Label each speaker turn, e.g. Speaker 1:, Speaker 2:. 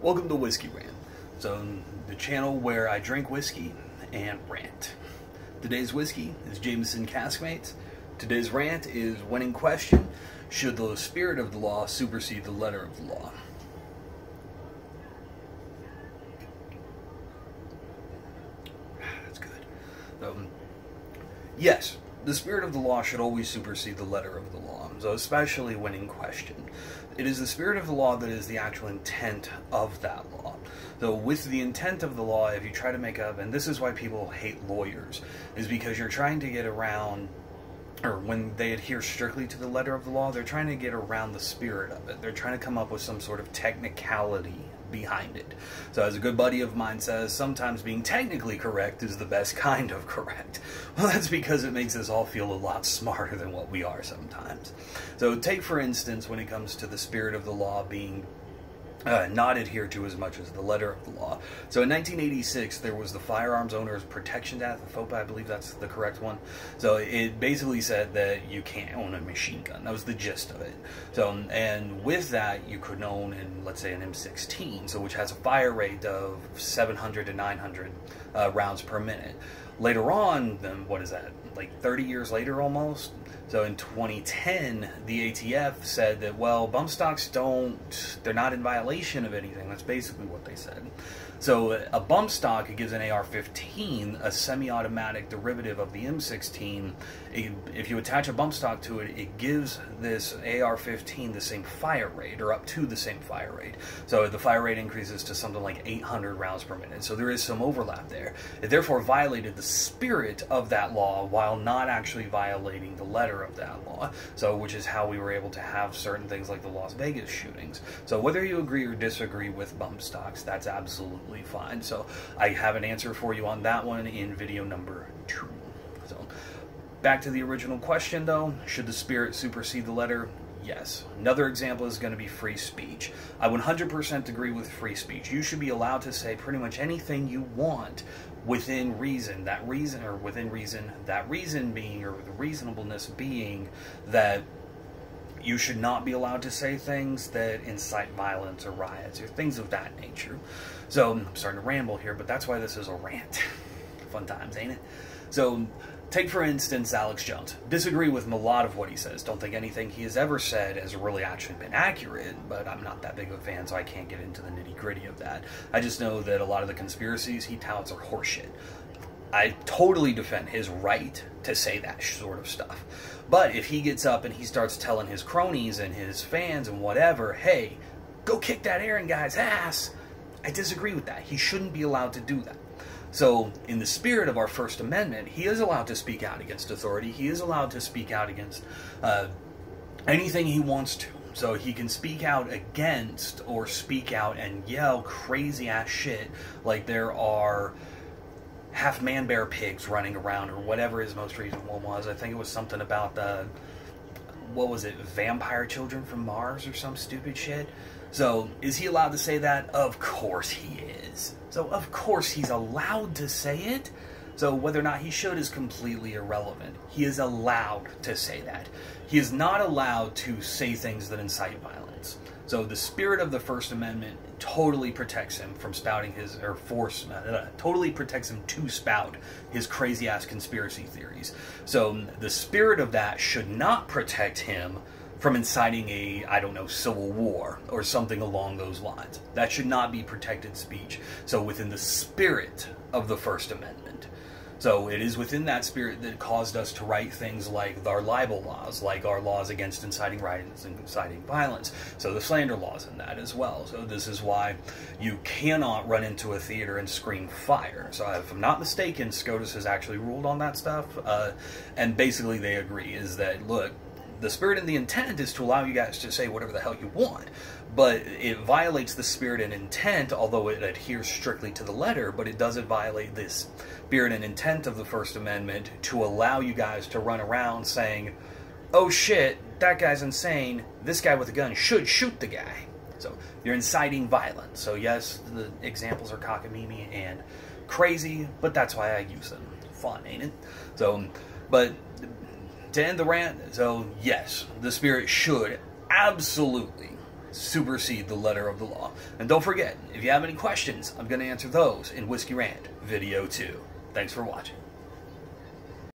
Speaker 1: Welcome to Whiskey Rant. So, the channel where I drink whiskey and rant. Today's whiskey is Jameson Caskmates. Today's rant is, when in question, should the spirit of the law supersede the letter of the law? That's good. Yes, the spirit of the law should always supersede the letter of the law, so especially when in question. It is the spirit of the law that is the actual intent of that law. So with the intent of the law, if you try to make up, and this is why people hate lawyers, is because you're trying to get around, or when they adhere strictly to the letter of the law, they're trying to get around the spirit of it. They're trying to come up with some sort of technicality behind it. So as a good buddy of mine says, sometimes being technically correct is the best kind of correct. Well, that's because it makes us all feel a lot smarter than what we are sometimes. So take, for instance, when it comes to the spirit of the law being not adhered to as much as the letter of the law. So in 1986, there was the Firearms Owners Protection Act, the FOPA, I believe that's the correct one. So it basically said that you can't own a machine gun. That was the gist of it. So, and with that, you could own, let's say, an M16, so which has a fire rate of 700 to 900 rounds per minute. Later on, then what is that, like 30 years later almost? So in 2010, the ATF said that, well, bump stocks they're not in violation of anything. That's basically what they said. So a bump stock, it gives an AR-15, a semi-automatic derivative of the M16. If you attach a bump stock to it, it gives this AR-15 the same fire rate, or up to the same fire rate. So the fire rate increases to something like 800 rounds per minute. So there is some overlap there. It therefore violated the spirit of that law while not actually violating the letter of that law. So, which is how we were able to have certain things like the Las Vegas shootings. So whether you agree or disagree with bump stocks, that's absolutely fine. So I have an answer for you on that one in video number 2. So back to the original question though, should the spirit supersede the letter? Yes. Another example is going to be free speech. I 100% agree with free speech. You should be allowed to say pretty much anything you want within reason. That reason being, or the reasonableness being, that you should not be allowed to say things that incite violence or riots or things of that nature. So I'm starting to ramble here, but that's why this is a rant. Fun times, ain't it? So take, for instance, Alex Jones. Disagree with a lot of what he says. Don't think anything he has ever said has really actually been accurate, but I'm not that big of a fan, so I can't get into the nitty-gritty of that. I just know that a lot of the conspiracies he touts are horseshit. I totally defend his right to say that sort of stuff. But if he gets up and he starts telling his cronies and his fans and whatever, hey, go kick that Aaron guy's ass, I disagree with that. He shouldn't be allowed to do that. So, in the spirit of our First Amendment, he is allowed to speak out against authority. He is allowed to speak out against anything he wants to. So he can speak out against, or speak out and yell crazy-ass shit like there are half man-bear pigs running around, or whatever his most recent one was. I think it was something about what was it, vampire children from Mars or some stupid shit. So, is he allowed to say that? Of course he is. So, of course he's allowed to say it. So, whether or not he should is completely irrelevant. He is allowed to say that. He is not allowed to say things that incite violence. So, the spirit of the First Amendment totally protects him from spouting totally protects him to spout his crazy-ass conspiracy theories. So, the spirit of that should not protect him from inciting a, I don't know, civil war or something along those lines. That should not be protected speech. So within the spirit of the First Amendment. So it is within that spirit that caused us to write things like our libel laws, like our laws against inciting riots and inciting violence. So the slander laws in that as well. So this is why you cannot run into a theater and scream fire. So if I'm not mistaken, SCOTUS has actually ruled on that stuff. And basically they agree is that, look, the spirit and the intent is to allow you guys to say whatever the hell you want, but it violates the spirit and intent, although it adheres strictly to the letter, but it doesn't violate this spirit and intent of the First Amendment to allow you guys to run around saying, oh shit, that guy's insane, this guy with a gun should shoot the guy. So you're inciting violence. So yes, the examples are cockamamie and crazy, but that's why I use them. Fun, ain't it? So, but to end the rant, so yes, the spirit should absolutely supersede the letter of the law. And don't forget, if you have any questions, I'm going to answer those in Whiskey Rant Video 2. Thanks for watching.